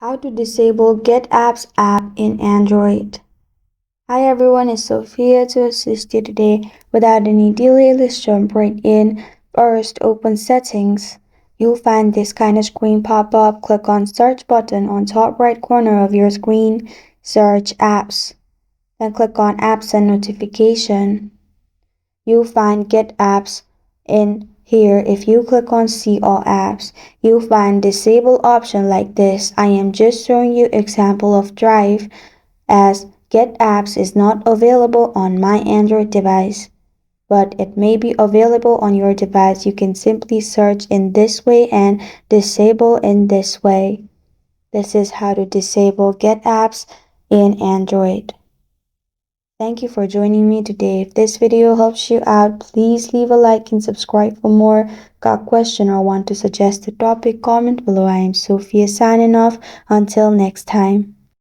How to disable Getapps app in Android. Hi everyone, it's Sophia to assist you today. Without any delay, let's jump right in. First, open Settings. You'll find this kind of screen pop up. Click on Search button on top right corner of your screen. Search Apps. Then click on Apps and Notification. You'll find Getapps in here. If you click on See All Apps, you'll find Disable option like this. I am just showing you example of Drive, as Getapps is not available on my Android device, but it may be available on your device. You can simply search in this way and disable in this way. This is how to disable Getapps in Android. Thank you for joining me today. If this video helps you out, please leave a like and subscribe for more. Got a question or want to suggest a topic? Comment below. I am Sophia signing off. Until next time.